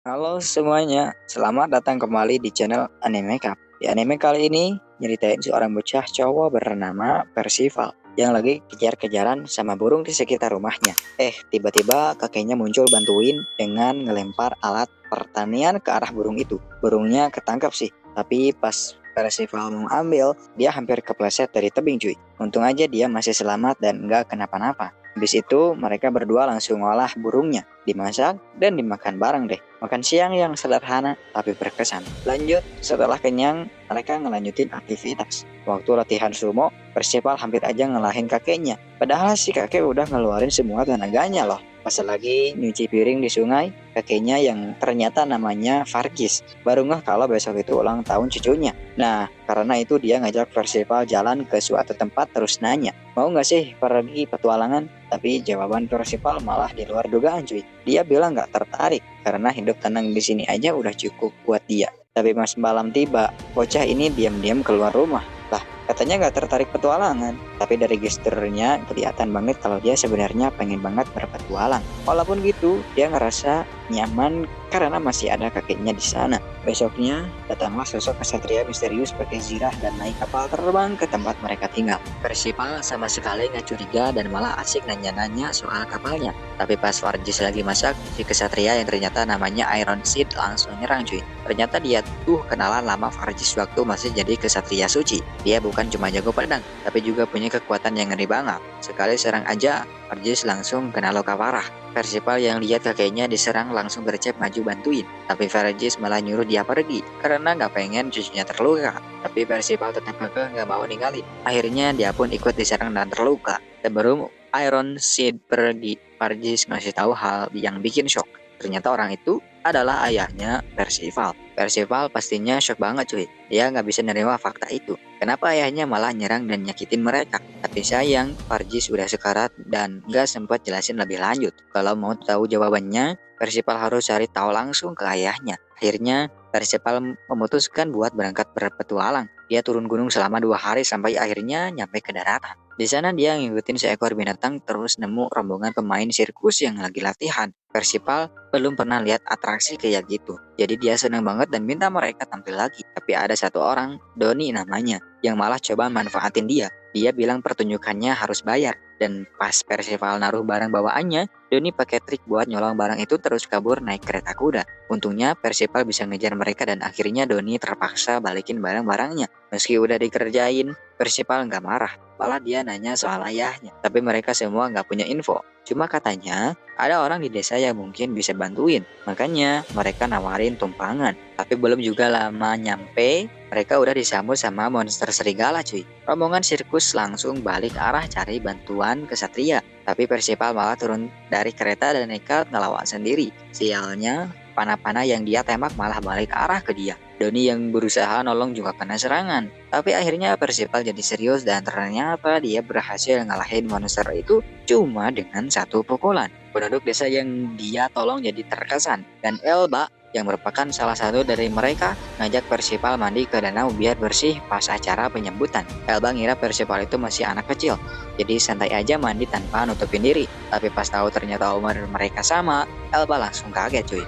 Halo semuanya, selamat datang kembali di channel Anime Cup. Di anime kali ini, nyeritain seorang bocah cowok bernama Percival yang lagi kejar-kejaran sama burung di sekitar rumahnya. Tiba-tiba kakeknya muncul bantuin dengan ngelempar alat pertanian ke arah burung itu. Burungnya ketangkap sih, tapi pas Percival mau ambil, dia hampir kepleset dari tebing cuy. Untung aja dia masih selamat dan nggak kenapa-napa. Habis itu mereka berdua langsung ngolah burungnya, dimasak dan dimakan bareng deh. Makan siang yang sederhana tapi berkesan. Lanjut, setelah kenyang, mereka ngelanjutin aktivitas. Waktu latihan sumo, Percival hampir aja ngelahin kakeknya. Padahal si kakek udah ngeluarin semua tenaganya loh. Pas lagi nyuci piring di sungai, kakeknya yang ternyata namanya Farkis baru ngeh kalau besok itu ulang tahun cucunya. Nah, karena itu dia ngajak Percival jalan ke suatu tempat terus nanya, mau nggak sih pergi petualangan? Tapi jawaban Percival malah di luar dugaan cuy. Dia bilang nggak tertarik karena hidup tenang di sini aja udah cukup buat dia. Tapi pas malam tiba, bocah ini diam-diam keluar rumah. Lah, katanya nggak tertarik petualangan. Tapi dari gesturnya kelihatan banget kalau dia sebenarnya pengen banget berpetualang. Walaupun gitu, dia ngerasa nyaman karena masih ada kakeknya di sana. Besoknya, datanglah sosok kesatria misterius pakai zirah dan naik kapal terbang ke tempat mereka tinggal. Percival sama sekali nggak curiga dan malah asik nanya-nanya soal kapalnya. Tapi pas Varjis lagi masak, si kesatria yang ternyata namanya Iron Seed langsung nyerang cuy. Ternyata dia tuh kenalan lama Varjis waktu masih jadi kesatria suci. Dia bukan cuma jago pedang, tapi juga punya kekuatan yang ngeri banget. Sekali serang aja, Varjis langsung kena luka parah. Percival yang lihat kakeknya diserang langsung gercep maju bantuin. Tapi Varjis malah nyuruh dia pergi karena nggak pengen cucunya terluka. Tapi Percival tetap kekeh nggak mau ninggalin. Akhirnya dia pun ikut diserang dan terluka. Sebelum Iron Seed pergi, Varjis ngasih tahu hal yang bikin shock. Ternyata orang itu adalah ayahnya Percival. Percival pastinya shock banget cuy. Dia nggak bisa nerima fakta itu. Kenapa ayahnya malah nyerang dan nyakitin mereka? Tapi sayang, Varjis sudah sekarat dan nggak sempat jelasin lebih lanjut. Kalau mau tahu jawabannya, Percival harus cari tahu langsung ke ayahnya. Akhirnya, Percival memutuskan buat berangkat berpetualang. Dia turun gunung selama 2 hari sampai akhirnya nyampe ke daratan. Di sana dia ngikutin seekor binatang terus nemu rombongan pemain sirkus yang lagi latihan. Percival belum pernah lihat atraksi kayak gitu. Jadi dia senang banget dan minta mereka tampil lagi. Tapi ada satu orang, Doni namanya, yang malah coba manfaatin dia. Dia bilang pertunjukannya harus bayar. Dan pas Percival naruh barang bawaannya, Doni pakai trik buat nyolong barang itu terus kabur naik kereta kuda. Untungnya Percival bisa ngejar mereka dan akhirnya Doni terpaksa balikin barang-barangnya. Meski udah dikerjain, Percival nggak marah. Malah dia nanya soal ayahnya. Tapi mereka semua nggak punya info. Cuma katanya ada orang di desa yang mungkin bisa bantuin. Makanya mereka nawarin tumpangan. Tapi belum juga lama nyampe, mereka udah disambut sama monster serigala cuy. Rombongan sirkus langsung balik arah cari bantuan kesatria. Tapi Percival malah turun dari kereta dan nekat ngelawan sendiri. Sialnya, panah-panah yang dia tembak malah balik arah ke dia. Doni yang berusaha nolong juga kena serangan. Tapi akhirnya Percival jadi serius dan ternyata dia berhasil ngalahin monster itu cuma dengan satu pukulan. Penduduk desa yang dia tolong jadi terkesan. Dan Elba yang merupakan salah satu dari mereka ngajak Percival mandi ke danau biar bersih pas acara penyambutan. Elba ngira Percival itu masih anak kecil, jadi santai aja mandi tanpa nutupin diri. Tapi pas tahu ternyata umur mereka sama, Elba langsung kaget cuy.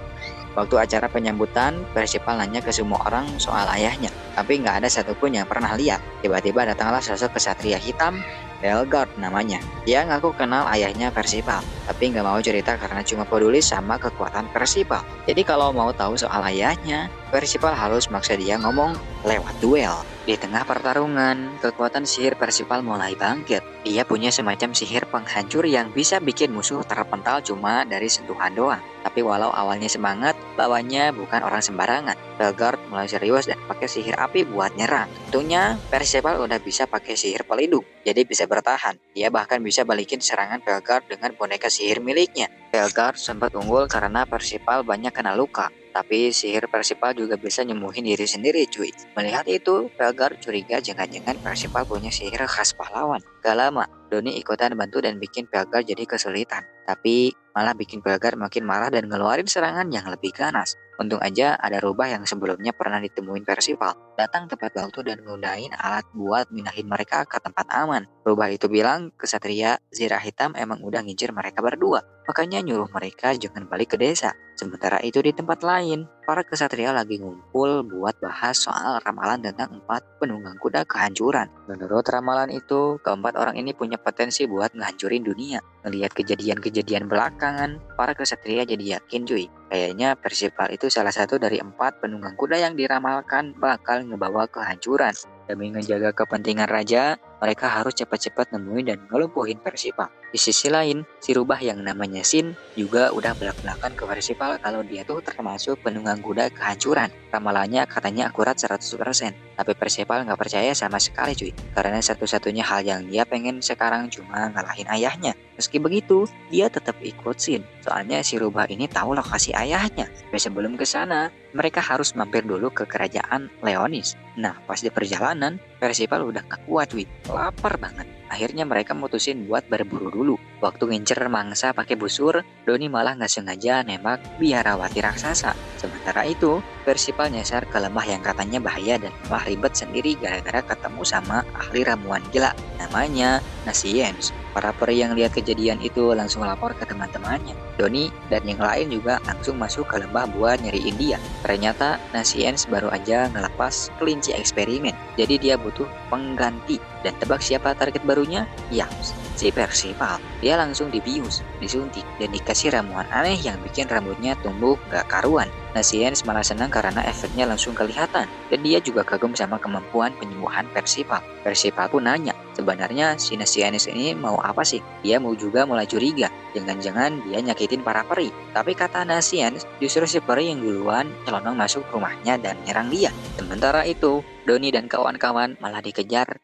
Waktu acara penyambutan, Percival nanya ke semua orang soal ayahnya, tapi nggak ada satupun yang pernah lihat. Tiba-tiba datanglah sosok kesatria hitam, Belgard namanya. Dia ngaku kenal ayahnya Percival, tapi nggak mau cerita karena cuma peduli sama kekuatan Percival. Jadi kalau mau tahu soal ayahnya, Percival harus maksa dia ngomong lewat duel. Di tengah pertarungan, kekuatan sihir Percival mulai bangkit. Dia punya semacam sihir penghancur yang bisa bikin musuh terpental cuma dari sentuhan doang. Tapi walau awalnya semangat, lawannya bukan orang sembarangan. Belgard mulai serius dan pakai sihir api buat nyerang. Tentunya Percival udah bisa pakai sihir pelindung, jadi bisa bertahan. Dia bahkan bisa balikin serangan Belgard dengan boneka sihir miliknya. Belgard sempat unggul karena Percival banyak kena luka. Tapi sihir Percival juga bisa nyembuhin diri sendiri cuy. Melihat itu, Belgard curiga jangan-jangan Percival punya sihir khas pahlawan. Gak lama, Doni ikutan bantu dan bikin Pelgar jadi kesulitan. Tapi malah bikin Pelgar makin marah dan ngeluarin serangan yang lebih ganas. Untung aja ada rubah yang sebelumnya pernah ditemuin Percival. Datang tepat waktu dan ngundahin alat buat minahin mereka ke tempat aman. Rubah itu bilang kesatria Zirah Hitam emang udah ngincer mereka berdua. Makanya nyuruh mereka jangan balik ke desa. Sementara itu di tempat lain, para kesatria lagi ngumpul buat bahas soal ramalan tentang 4 penunggang kuda kehancuran. Menurut ramalan itu, keempat orang ini punya potensi buat ngehancurin dunia. Ngelihat kejadian-kejadian belakangan, para kesatria jadi yakin cuy. Kayaknya Percival itu salah satu dari 4 penunggang kuda yang diramalkan bakal ngebawa kehancuran. Demi ngejaga kepentingan raja, mereka harus cepat-cepat nemuin dan ngelumpuhin Percival. Di sisi lain, si rubah yang namanya Sin juga udah belak-belakan ke Percival kalau dia tuh termasuk penunggang kuda kehancuran. Ramalannya katanya akurat 100%. Tapi Percival nggak percaya sama sekali cuy. Karena satu-satunya hal yang dia pengen sekarang cuma ngalahin ayahnya. Meski begitu, dia tetap ikut Sin. Soalnya si rubah ini tahu lokasi ayahnya. Tapi sebelum ke sana, mereka harus mampir dulu ke kerajaan Leonis. Nah, pas di perjalanan, Percival udah gak kuat cuy. Lapar banget. Akhirnya mereka mutusin buat berburu dulu. Waktu ngincer mangsa pakai busur, Doni malah nggak sengaja nembak biarawati raksasa. Sementara itu, Percival nyasar ke lembah yang katanya bahaya dan malah ribet sendiri gara-gara ketemu sama ahli ramuan gila. Namanya Nasiens. Para peri yang lihat kejadian itu langsung lapor ke teman-temannya. Doni dan yang lain juga langsung masuk ke lembah buat nyariin dia. Ternyata Nasiens baru aja ngelepas kelinci eksperimen. Jadi dia butuh pengganti. Dan tebak siapa target barunya? Yaps, si Percival. Dia langsung dibius, disuntik, dan dikasih ramuan aneh yang bikin rambutnya tumbuh gak karuan. Nasiens malah senang karena efeknya langsung kelihatan. Dan dia juga kagum sama kemampuan penyembuhan Percival. Percival pun nanya, sebenarnya si Nasiens ini mau apa sih? Dia mau juga mulai curiga. Jangan-jangan dia nyakitin para peri. Tapi kata Nasiens, justru si peri yang duluan celonong masuk rumahnya dan nyerang dia. Sementara itu, Doni dan kawan-kawan malah dikejar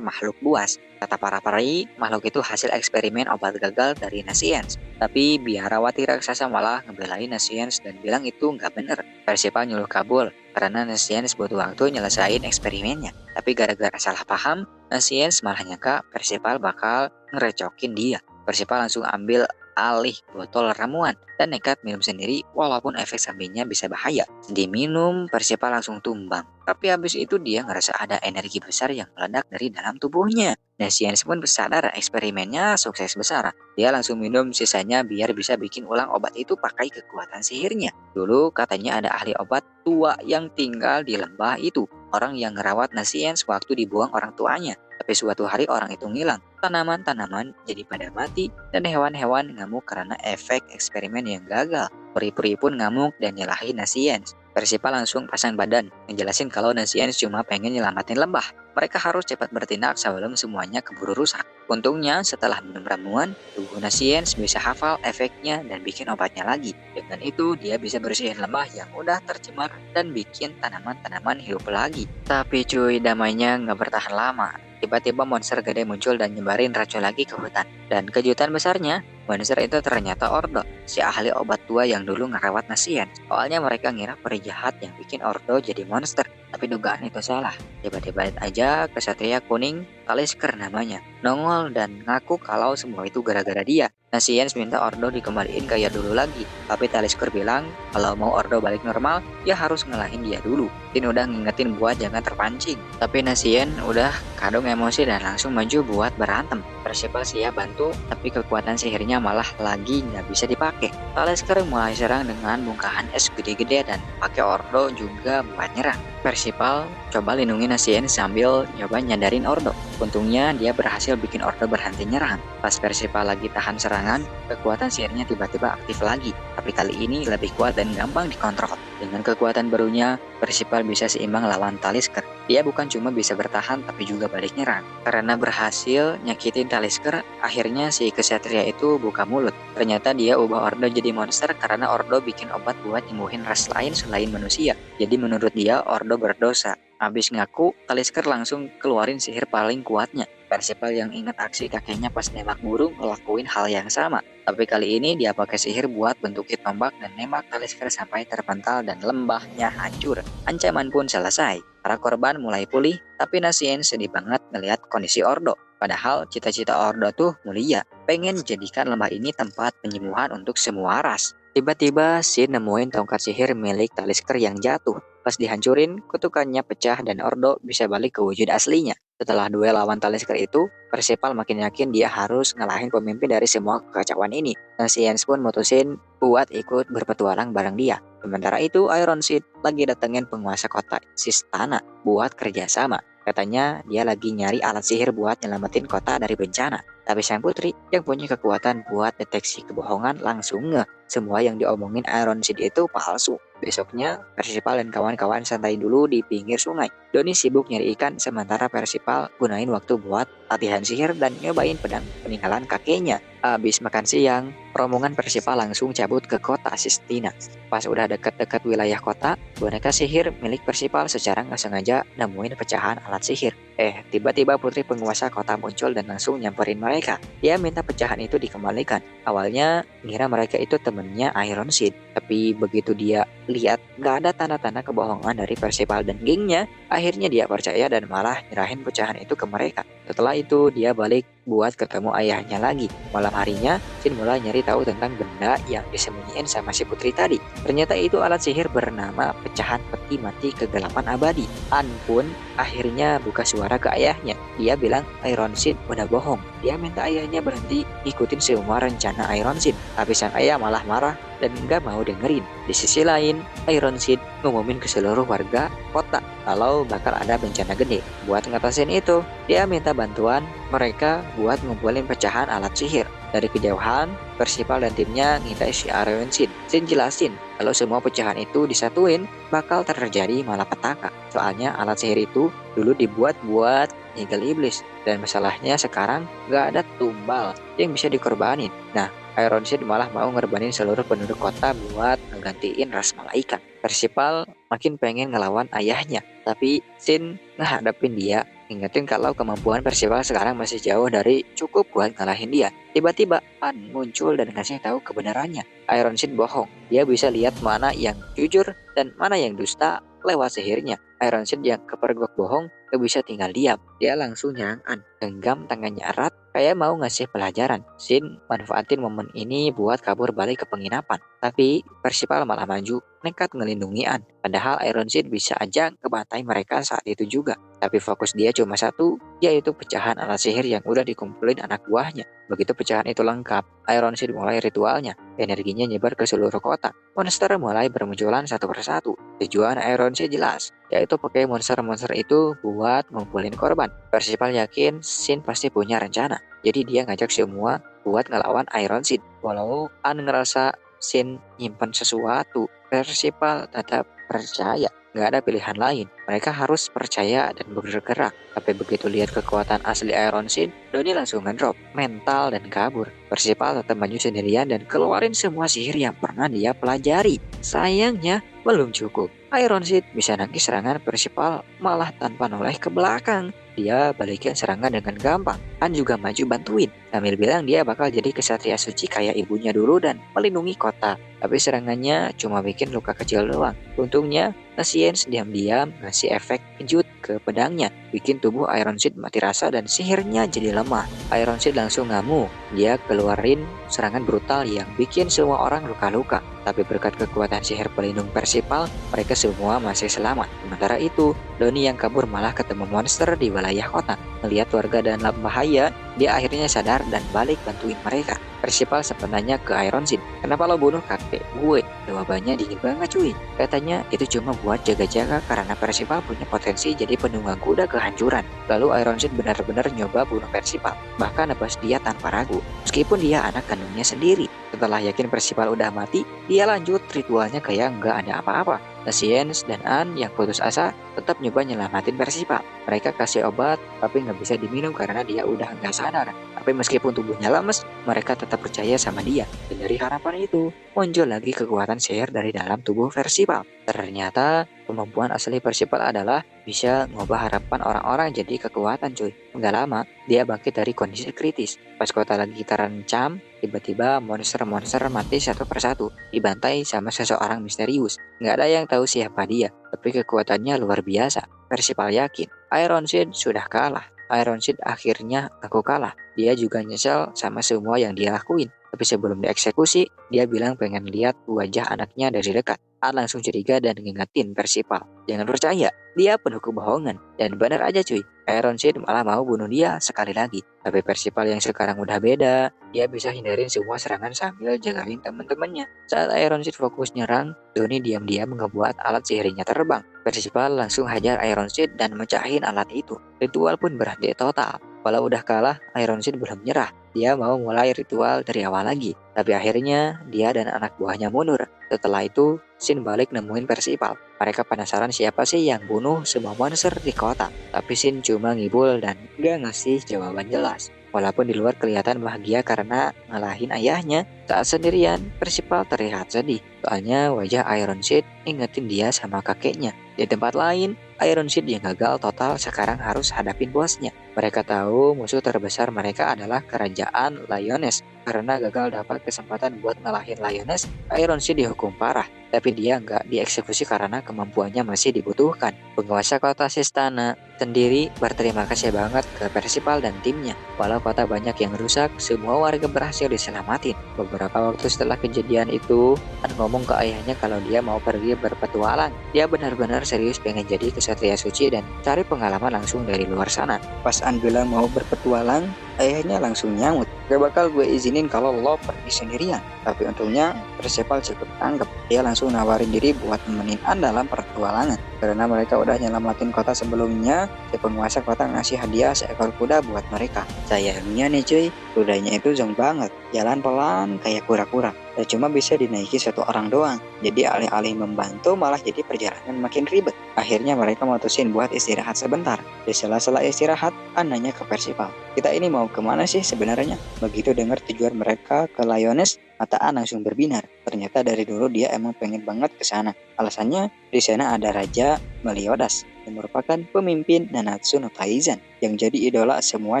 makhluk buas. Kata para peri, makhluk itu hasil eksperimen obat gagal dari Nasiens. Tapi biarawati raksasa malah ngebelain Nasiens dan bilang itu nggak bener. Percival nyuruh kabul karena Nasiens butuh waktu nyelesain eksperimennya. Tapi gara-gara salah paham, Nasiens malah nyangka Percival bakal ngerecokin dia. Percival langsung ambil alih botol ramuan dan nekat minum sendiri walaupun efek sampingnya bisa bahaya. Diminum, Percival langsung tumbang. Tapi habis itu dia ngerasa ada energi besar yang meledak dari dalam tubuhnya. Nasiens pun sadar eksperimennya sukses besar. Dia langsung minum sisanya biar bisa bikin ulang obat itu pakai kekuatan sihirnya. Dulu katanya ada ahli obat tua yang tinggal di lembah itu. Orang yang ngerawat Nasiens waktu dibuang orang tuanya. Tapi suatu hari orang itu ngilang. Tanaman-tanaman jadi pada mati dan hewan-hewan ngamuk karena efek eksperimen yang gagal. Peri-peri pun ngamuk dan nyalahin Nasiens. Percival langsung pasang badan, ngejelasin kalau Nasiens cuma pengen nyelamatin lembah. Mereka harus cepat bertindak sebelum semuanya keburu rusak. Untungnya setelah minum ramuan, tubuh Nasiens bisa hafal efeknya dan bikin obatnya lagi. Dengan itu dia bisa bersihin lembah yang udah tercemar dan bikin tanaman-tanaman hidup lagi. Tapi cuy, damainya nggak bertahan lama. Tiba-tiba monster gede muncul dan nyebarin racun lagi ke hutan. Dan kejutan besarnya, monster itu ternyata Ordo, si ahli obat tua yang dulu ngerawat Nasiens. Awalnya mereka ngira peri jahat yang bikin Ordo jadi monster, tapi dugaan itu salah. Tiba-tiba aja kesatria kuning, Talisker namanya, nongol dan ngaku kalau semua itu gara-gara dia. Nasiens minta Ordo dikembaliin kayak dulu lagi, tapi Talisker bilang kalau mau Ordo balik normal, ya harus ngelahin dia dulu. Tin udah ngingetin buat jangan terpancing, tapi Nasiens udah kadung emosi dan langsung maju buat berantem. Percival siap bantu, tapi kekuatan sihirnya malah lagi nggak bisa dipakai. Talisker mulai serang dengan bongkahan es gede-gede dan pakai Ordo juga buat nyerang. Percival coba lindungi Nasiens sambil nyoba nyadarin Ordo. Untungnya dia berhasil bikin Ordo berhenti nyerang. Pas Percival lagi tahan serangan, kekuatan sihirnya tiba-tiba aktif lagi. Tapi kali ini lebih kuat dan gampang dikontrol. Dengan kekuatan barunya, Percival bisa seimbang lawan Talisker. Dia bukan cuma bisa bertahan tapi juga balik nyerang. Karena berhasil nyakitin Talisker, akhirnya si kesatria itu buka mulut. Ternyata dia ubah Ordo jadi monster karena Ordo bikin obat buat nyembuhin ras lain selain manusia. Jadi menurut dia Ordo berdosa. Habis ngaku, Talisker langsung keluarin sihir paling kuatnya. Percival yang ingat aksi kakeknya pas nembak burung ngelakuin hal yang sama. Tapi kali ini dia pakai sihir buat bentukin tombak dan nembak Talisker sampai terpental dan lembahnya hancur. Ancaman pun selesai. Para korban mulai pulih, tapi Nasiens sedih banget melihat kondisi Ordo. Padahal cita-cita Ordo tuh mulia, pengen jadikan lembah ini tempat penyembuhan untuk semua ras. Tiba-tiba Shin nemuin tongkat sihir milik Talisker yang jatuh. Pas dihancurin, kutukannya pecah dan Ordo bisa balik ke wujud aslinya. Setelah duel lawan Talisker itu, Percival makin yakin dia harus ngalahin pemimpin dari semua kekacauan ini. Dan Science pun mutusin buat ikut berpetualang bareng dia. Sementara itu, Iron Seed lagi datengin penguasa kota Sistana buat kerjasama. Katanya dia lagi nyari alat sihir buat nyelamatin kota dari bencana. Tapi sang putri yang punya kekuatan buat deteksi kebohongan langsung ngeh semua yang diomongin Iron Seed itu palsu. Besoknya, Percival dan kawan-kawan santai dulu di pinggir sungai. Doni sibuk nyari ikan sementara Percival gunain waktu buat latihan sihir dan nyobain pedang peninggalan kakeknya. Abis makan siang, rombongan Percival langsung cabut ke kota Sistina. Pas udah deket-deket wilayah kota, boneka sihir milik Percival secara nggak sengaja nemuin pecahan alat sihir. Tiba-tiba putri penguasa kota muncul dan langsung nyamperin mereka. Dia minta pecahan itu dikembalikan. Awalnya ngira mereka itu temennya Iron Seed, tapi begitu dia lihat nggak ada tanda-tanda kebohongan dari Percival dan gengnya, akhirnya dia percaya dan malah nyerahin pecahan itu ke mereka. Setelah itu dia balik buat ketemu ayahnya lagi. Malam harinya, Shin mulai nyari tahu tentang benda yang disembunyiin sama si putri tadi. Ternyata itu alat sihir bernama pecahan peti mati kegelapan abadi. An pun akhirnya buka suara ke ayahnya. Dia bilang Iron Seed udah bohong. Dia minta ayahnya berhenti ikutin semua rencana Iron Seed. Tapi sang ayah malah marah dan nggak mau dengerin. Di sisi lain, Iron Seed ngumumin ke seluruh warga kota kalau bakal ada bencana gede. Buat ngatasin itu, dia minta bantuan mereka buat ngumpulin pecahan alat sihir. Dari kejauhan, Percival dan timnya ngintai si Iron Seed. Shin jelasin kalau semua pecahan itu disatuin bakal terjadi malapetaka. Soalnya alat sihir itu dulu dibuat buat nyegel iblis. Dan masalahnya sekarang nggak ada tumbal yang bisa dikorbanin. Nah, Iron Seed malah mau ngorbanin seluruh penduduk kota buat ngegantiin ras malaikat. Percival makin pengen ngelawan ayahnya, tapi Shin ngehadapin dia, ingetin kalau kemampuan Percival sekarang masih jauh dari cukup buat ngalahin dia. Tiba-tiba An muncul dan ngasih tahu kebenarannya. Iron Seed bohong. Dia bisa lihat mana yang jujur dan mana yang dusta lewat sihirnya. Iron Seed yang kepergok bohong gak bisa tinggal diam. Dia langsung nyerang An, genggam tangannya erat kayak mau ngasih pelajaran. Shin manfaatin momen ini buat kabur balik ke penginapan. Tapi Percival malah maju, nekat ngelindungi An. Padahal Iron Seed bisa aja ngebantai mereka saat itu juga. Tapi fokus dia cuma satu, yaitu pecahan alat sihir yang udah dikumpulin anak buahnya. Begitu pecahan itu lengkap, Iron Seed mulai ritualnya. Energinya nyebar ke seluruh kota. Monster mulai bermunculan satu persatu. Tujuan Iron Seed jelas, yaitu pakai monster-monster itu buat ngumpulin korban. Percival yakin Shin pasti punya rencana. Jadi dia ngajak semua buat ngelawan Iron Seed. Walau An ngerasa Shin nyimpen sesuatu, Percival tetap percaya. Nggak ada pilihan lain. Mereka harus percaya dan bergerak. Tapi begitu lihat kekuatan asli Iron Seed, Doni langsung ngedrop mental dan kabur. Percival tetap maju sendirian dan keluarin semua sihir yang pernah dia pelajari. Sayangnya belum cukup. Iron Seed bisa nangkis serangan Percival malah tanpa noleh ke belakang. Dia balikin serangan dengan gampang. Han juga maju bantuin sambil bilang dia bakal jadi kesatria suci kayak ibunya dulu dan melindungi kota. Tapi serangannya cuma bikin luka kecil doang. Untungnya Science diam-diam ngasih efek kejut ke pedangnya, bikin tubuh Iron Seed mati rasa dan sihirnya jadi lemah. Iron Seed langsung ngamuk. Dia keluarin serangan brutal yang bikin semua orang luka-luka. Tapi berkat kekuatan sihir pelindung Percival, mereka semua masih selamat. Sementara itu, Doni yang kabur malah ketemu monster di wilayah kota. Melihat warga dalam bahaya, dia akhirnya sadar dan balik bantuin mereka. Percival sempat nanya ke Iron Seed, kenapa lo bunuh kakek gue? Jawabannya dingin banget cuy. Katanya itu cuma buat jaga-jaga karena Percival punya potensi jadi penunggang kuda kehancuran. Lalu Iron Seed benar-benar nyoba bunuh Percival, bahkan nebas dia tanpa ragu, meskipun dia anak kandungnya sendiri. Setelah yakin Percival udah mati, dia lanjut ritualnya kayak nggak ada apa-apa. Science dan An yang putus asa tetap nyoba nyelamatin Percival. Mereka kasih obat, tapi nggak bisa diminum karena dia udah nggak sadar. Tapi meskipun tubuhnya lemes, mereka tetap percaya sama dia. Dan dari harapan itu, muncul lagi kekuatan sihir dari dalam tubuh Percival. Ternyata kemampuan asli Percival adalah bisa ngubah harapan orang-orang jadi kekuatan cuy. Nggak lama, dia bangkit dari kondisi kritis. Pas kota lagi terancam, tiba-tiba monster-monster mati satu persatu, dibantai sama seseorang misterius. Nggak ada yang tahu siapa dia, tapi kekuatannya luar biasa. Percival yakin Iron Seed sudah kalah. Iron Sheik akhirnya aku kalah. Dia juga nyesel sama semua yang dia lakuin. Tapi sebelum dieksekusi, dia bilang pengen lihat wajah anaknya dari dekat. An langsung curiga dan ngingetin Percival. Jangan percaya, dia penuh kebohongan. Dan benar aja cuy, Iron Sheik malah mau bunuh dia sekali lagi. Tapi Percival yang sekarang udah beda. Dia bisa hindarin semua serangan sambil jagain teman-temannya. Saat Iron Sheik fokus nyerang, Donnie diam-diam ngebuat alat sihirnya terbang. Percival langsung hajar Iron Sheik dan mecahin alat itu. Ritual pun berhenti total. Walau udah kalah, Iron Sheik belum nyerah. Dia mau mulai ritual dari awal lagi. Tapi akhirnya dia dan anak buahnya mundur. Setelah itu, Shin balik nemuin Percival. Mereka penasaran siapa sih yang bunuh semua monster di kota. Tapi Shin cuma ngibul dan gak ngasih jawaban jelas. Walaupun di luar kelihatan bahagia karena ngalahin ayahnya, saat sendirian, Percival terlihat sedih. Soalnya wajah Iron Sheik ingetin dia sama kakeknya. Di tempat lain, Iron Sheik yang gagal total sekarang harus hadapin bosnya. Mereka tahu musuh terbesar mereka adalah kerajaan Lioness. Karena gagal dapat kesempatan buat ngalahin Lioness, Iron Sheik dihukum parah. Tapi dia nggak dieksekusi karena kemampuannya masih dibutuhkan. Penguasa kota Sistana sendiri berterima kasih banget ke Percival dan timnya. Walau kota banyak yang rusak, semua warga berhasil diselamatin. Beberapa waktu setelah kejadian itu, An ngomong ke ayahnya kalau dia mau pergi berpetualang. Dia benar-benar serius pengen jadi kesatria suci dan cari pengalaman langsung dari luar sana. Pas An bilang mau berpetualang, ayahnya langsung nyaut. Gak bakal gue izinin kalau lo pergi sendirian. Tapi untungnya Percival cukup tanggap. Dia langsung nawarin diri buat nemenin An dalam pertualangan. Karena mereka udah nyelamatin kota sebelumnya, si penguasa kota ngasih hadiah seekor kuda buat mereka. Sayangnya nih cuy, kudanya itu zong banget. Jalan pelan kayak kura-kura. Dan cuma bisa dinaiki satu orang doang. Jadi alih-alih membantu malah jadi perjalanan makin ribet. Akhirnya mereka mutusin buat istirahat sebentar. Di sela-sela istirahat, An nanya ke Percival, kita ini mau kemana sih sebenarnya? Begitu dengar tujuan mereka ke Lioness, mata An langsung berbinar. Ternyata dari dulu dia emang pengen banget ke sana. Alasannya, di sana ada Raja Meliodas yang merupakan pemimpin Nanatsu no Taizan yang jadi idola semua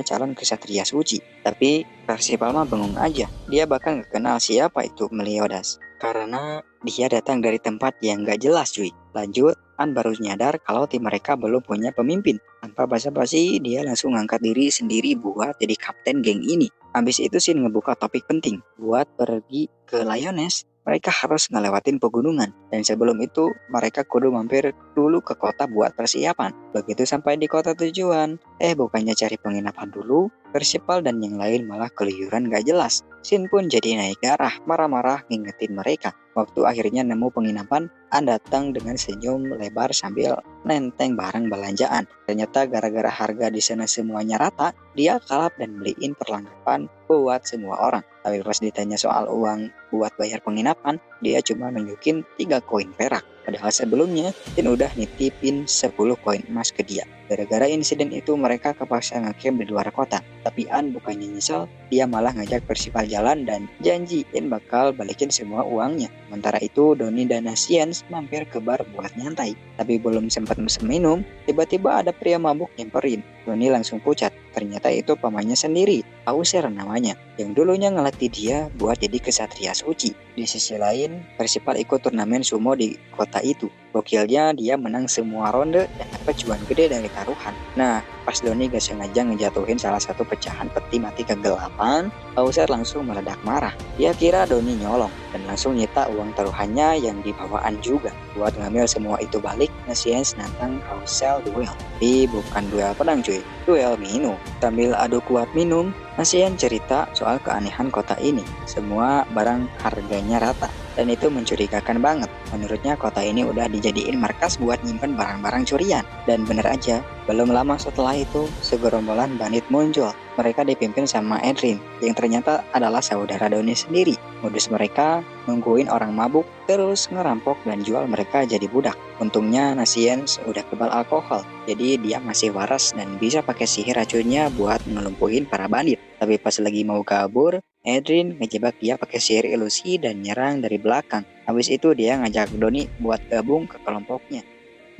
calon kesatria suci. Tapi Percival mah bengong aja. Dia bahkan gak kenal siapa itu Meliodas. Karena dia datang dari tempat yang gak jelas cuy. Lanjut, An baru nyadar kalau tim mereka belum punya pemimpin. Tanpa basa-basi, dia langsung ngangkat diri sendiri buat jadi kapten geng ini. Habis itu Shin ngebuka topik penting. Buat pergi ke Lioness, mereka harus ngelewatin pegunungan. Dan sebelum itu, mereka kudu mampir dulu ke kota buat persiapan. Begitu sampai di kota tujuan, bukannya cari penginapan dulu, Percival dan yang lain malah keluyuran gak jelas. Shin pun jadi naik darah, marah-marah ngingetin mereka. Waktu akhirnya nemu penginapan, An datang dengan senyum lebar sambil nenteng barang belanjaan. Ternyata gara-gara harga di sana semuanya rata, dia kalap dan beliin perlengkapan buat semua orang. Tapi pas ditanya soal uang buat bayar penginapan, dia cuma nunjukin 3 koin perak. Padahal sebelumnya, Shin udah nitipin 10 koin emas ke dia. Gara-gara insiden itu mereka kepaksa ngecamp di luar kota. Tapi An bukannya nyesel, dia malah ngajak Percival jalan dan janjiin bakal balikin semua uangnya. Sementara itu, Donnie dan Nasiens mampir ke bar buat nyantai. Tapi belum sempat mesen minum, tiba-tiba ada pria mabuk nyamperin. Donnie langsung pucat. Ternyata itu pamannya sendiri, Auser namanya, yang dulunya ngelatih dia buat jadi kesatria suci. Di sisi lain, Percival ikut turnamen sumo di kota itu. Gokilnya dia menang semua ronde dan dapat cuan gede dari taruhan. Nah, pas Donnie gak sengaja ngejatuhin salah satu pecahan peti mati kegelapan, Auser langsung meledak marah. Dia kira Donnie nyolong dan langsung nyita uang taruhannya yang dibawaan juga. Buat ngambil semua itu balik, Nasiens nantang Auser duel. Tapi bukan duel pedang cuy, duel minum. Sambil adu kuat minum, Nasiens cerita soal keanehan kota ini. Semua barang harganya rata. Dan itu mencurigakan banget. Menurutnya kota ini udah dijadiin markas buat nyimpen barang-barang curian. Dan bener aja, belum lama setelah itu, segerombolan bandit muncul. Mereka dipimpin sama Edrin, yang ternyata adalah saudara Donnie sendiri. Modus mereka nungguin orang mabuk, terus ngerampok dan jual mereka jadi budak. Untungnya Nasiens udah kebal alkohol, jadi dia masih waras dan bisa pakai sihir racunnya buat ngelumpuhin para bandit. Tapi pas lagi mau kabur, Edrin ngejebak dia pakai sihir ilusi dan nyerang dari belakang. Habis itu dia ngajak Donnie buat gabung ke kelompoknya.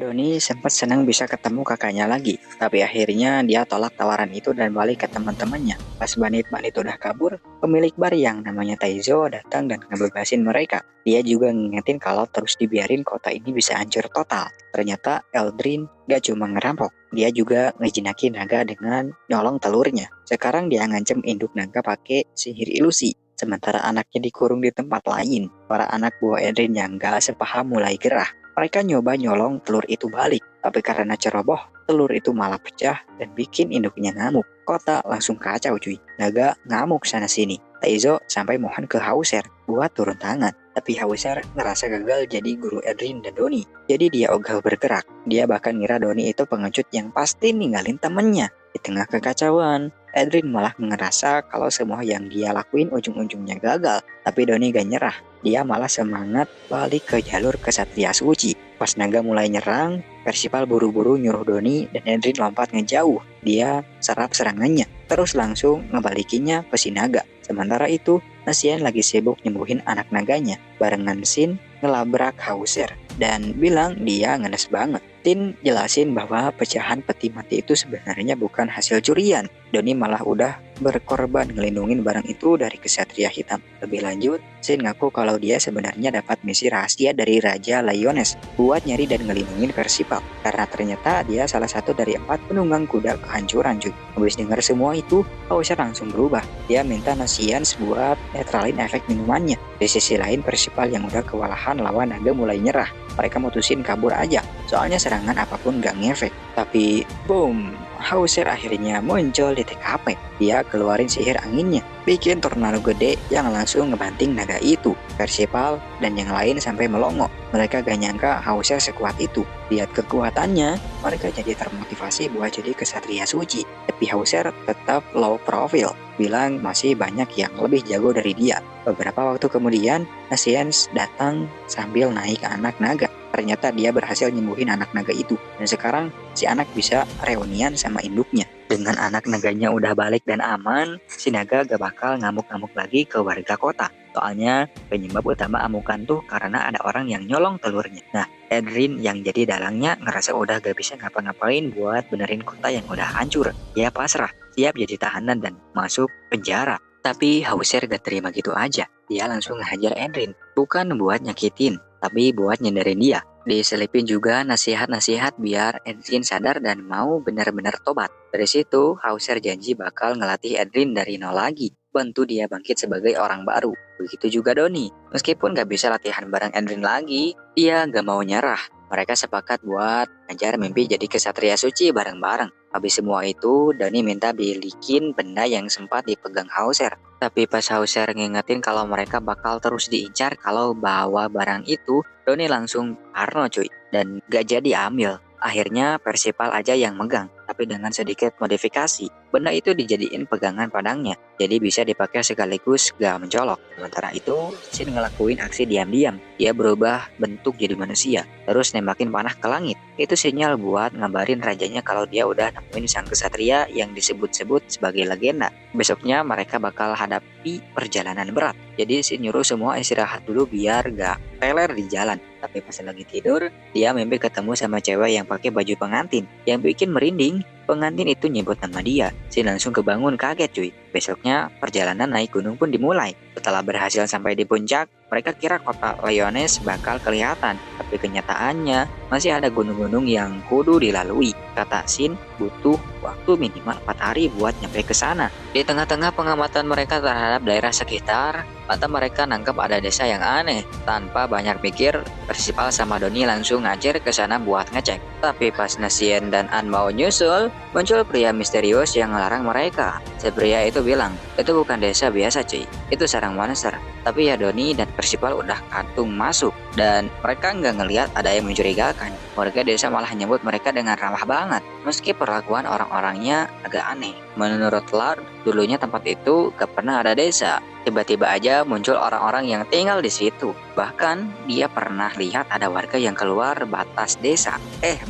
Doni sempat senang bisa ketemu kakaknya lagi, tapi akhirnya dia tolak tawaran itu dan balik ke teman-temannya. Pas Banit-Banit udah kabur, pemilik bar yang namanya Taizo datang dan ngebebasin mereka. Dia juga ngingetin kalau terus dibiarin kota ini bisa hancur total. Ternyata Eldrin gak cuma ngerampok, dia juga ngejinakin naga dengan nyolong telurnya. Sekarang dia ngancem induk naga pakai sihir ilusi. Sementara anaknya dikurung di tempat lain, para anak buah Eldrin yang gak sepaham mulai gerah. Mereka nyoba nyolong telur itu balik, tapi karena ceroboh, telur itu malah pecah dan bikin induknya ngamuk. Kota langsung kacau cuy. Naga ngamuk sana-sini. Taizo sampai mohon ke Hauser buat turun tangan. Tapi Hauser ngerasa gagal jadi guru Edrin dan Doni. Jadi dia ogah bergerak. Dia bahkan ngira Doni itu pengecut yang pasti ninggalin temennya. Di tengah kekacauan, Edrin malah ngerasa kalau semua yang dia lakuin ujung-ujungnya gagal. Tapi Doni gak nyerah. Dia malah semangat balik ke jalur kesatria suci. Pas naga mulai nyerang, Persipal buru-buru nyuruh Doni dan Edrin lompat ngejauh. Dia serap serangannya, terus langsung ngebalikinnya ke si naga. Sementara itu, Nasian lagi sibuk nyembuhin anak naganya. Barengan Sin ngelabrak Hauser dan bilang dia ngenes banget. Sin jelasin bahwa pecahan peti mati itu sebenarnya bukan hasil curian. Doni malah udah berkorban ngelindungin barang itu dari kesatria hitam. Lebih lanjut, Sin ngaku kalau dia sebenarnya dapat misi rahasia dari Raja Liones buat nyari dan ngelindungin Persipal. Karena ternyata dia salah satu dari 4 penunggang kuda kehancuran cuy. Habis dengar semua itu, Hauser langsung berubah. Dia minta Nasians buat netralin efek minumannya. Di sisi lain, Persipal yang udah kewalahan lawan naga mulai nyerah. Mereka mutusin kabur aja, soalnya serangan apapun gak ngefek. Tapi, boom, Hauser akhirnya muncul di TKP. Dia keluarin sihir anginnya, bikin tornado gede yang langsung ngebanting naga itu. Persipal dan yang lain sampai melongo. Mereka gak nyangka Hauser sekuat itu. Lihat kekuatannya, mereka jadi termotivasi buat jadi kesatria suci. Tapi Hauser tetap low profile, bilang masih banyak yang lebih jago dari dia. Beberapa waktu kemudian, Nasiens datang sambil naik anak naga. Ternyata dia berhasil nyembuhin anak naga itu. Dan sekarang si anak bisa reunian sama induknya. Dengan anak naganya udah balik dan aman, si naga gak bakal ngamuk-ngamuk lagi ke warga kota. Soalnya penyebab utama amukan tuh karena ada orang yang nyolong telurnya. Nah, Edrin yang jadi dalangnya ngerasa udah gak bisa ngapa-ngapain buat benerin kota yang udah hancur. Dia pasrah, siap jadi tahanan dan masuk penjara. Tapi Hauser gak terima gitu aja. Dia langsung ngehajar Edrin. Bukan buat nyakitin, tapi buat nyenderin dia. Diselipin juga nasihat-nasihat biar Edrin sadar dan mau benar-benar tobat. Dari situ, Hauser janji bakal ngelatih Edrin dari nol lagi. Bantu dia bangkit sebagai orang baru. Begitu juga Doni. Meskipun gak bisa latihan bareng Edrin lagi, dia gak mau nyerah. Mereka sepakat buat ngejar mimpi jadi kesatria suci bareng-bareng. Habis semua itu, Doni minta bilikin benda yang sempat dipegang Hauser. Tapi pas Hauser ngingetin kalau mereka bakal terus diincar kalau bawa barang itu, Doni langsung parno cuy. Dan gak jadi ambil. Akhirnya Persipal aja yang megang, tapi dengan sedikit modifikasi. Benda itu dijadiin pegangan padangnya, jadi bisa dipakai sekaligus gak mencolok. Sementara itu, Shin ngelakuin aksi diam-diam. Dia berubah bentuk jadi manusia, terus nembakin panah ke langit. Itu sinyal buat ngabarin rajanya kalau dia udah nemuin sang kesatria yang disebut-sebut sebagai legenda. Besoknya mereka bakal hadapi perjalanan berat. Jadi Shin nyuruh semua istirahat dulu biar gak teler di jalan. Tapi pas lagi tidur, dia mimpi ketemu sama cewek yang pakai baju pengantin. Yang bikin merinding, pengantin itu nyebut nama dia. Shin langsung kebangun kaget cuy. Besoknya perjalanan naik gunung pun dimulai. Setelah berhasil sampai di puncak, mereka kira kota Liones bakal kelihatan. Tapi kenyataannya masih ada gunung-gunung yang kudu dilalui. Kata Shin, butuh waktu minimal 4 hari buat nyampe ke sana. Di tengah-tengah pengamatan mereka terhadap daerah sekitar, mata mereka nangkep ada desa yang aneh. Tanpa banyak pikir, Persipal sama Doni langsung ngajar ke sana buat ngecek. Tapi pas Nasien dan An mau nyusul, muncul pria misterius yang ngelarang mereka. Si pria itu bilang, itu bukan desa biasa cuy, itu sarang monster. Tapi ya Doni dan Persipal udah kantung masuk, dan mereka nggak ngelihat ada yang mencurigakan. Warga desa malah nyebut mereka dengan ramah banget, meski perlakuan orang-orangnya agak aneh. Menurut Lard, dulunya tempat itu gak pernah ada desa. Tiba-tiba aja muncul orang-orang yang tinggal di situ. Bahkan dia pernah lihat ada warga yang keluar batas desa,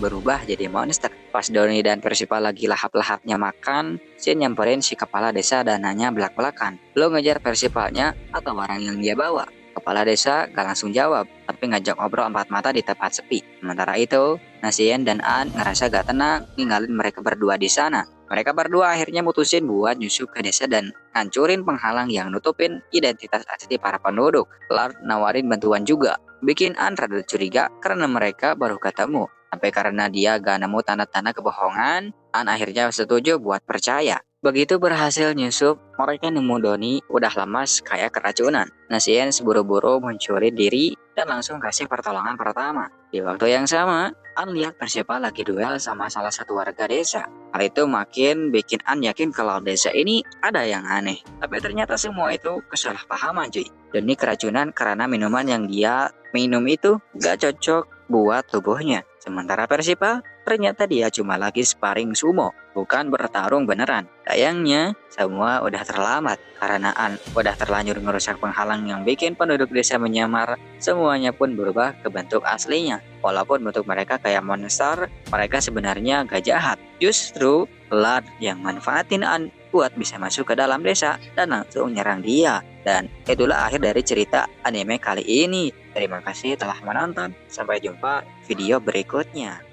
berubah jadi monster. Pas Doni dan Persipal lagi lahap-lahapnya makan, Shin nyamperin si kepala desa dan nanya belak-belakan, lo ngejar Persipalnya atau barang yang dia bawa? Kepala desa gak langsung jawab, tapi ngajak ngobrol empat mata di tempat sepi. Sementara itu, Nasien dan An ngerasa gak tenang ninggalin mereka berdua di sana. Mereka berdua akhirnya mutusin buat nyusup ke desa dan ngancurin penghalang yang nutupin identitas asli para penduduk. Lard nawarin bantuan juga, bikin An rada curiga karena mereka baru ketemu. Sampai karena dia gak nemu tanda-tanda kebohongan, An akhirnya setuju buat percaya. Begitu berhasil nyusup, mereka nemu Doni udah lemas kayak keracunan. Nasien seburu-buru mencuri diri dan langsung kasih pertolongan pertama. Di waktu yang sama, An lihat Persepa lagi duel sama salah satu warga desa. Hal itu makin bikin An yakin kalau desa ini ada yang aneh. Tapi ternyata semua itu kesalahpahaman cuy. Doni keracunan karena minuman yang dia minum itu gak cocok buat tubuhnya. Sementara Persepa ternyata dia cuma lagi sparring sumo, bukan bertarung beneran. Sayangnya, semua udah terlambat karena An udah terlanjur ngerusak penghalang yang bikin penduduk desa menyamar. Semuanya pun berubah ke bentuk aslinya. Walaupun bentuk mereka kayak monster, mereka sebenarnya gak jahat. Justru, Lard yang manfaatin An buat bisa masuk ke dalam desa dan langsung nyerang dia. Dan itulah akhir dari cerita anime kali ini. Terima kasih telah menonton. Sampai jumpa video berikutnya.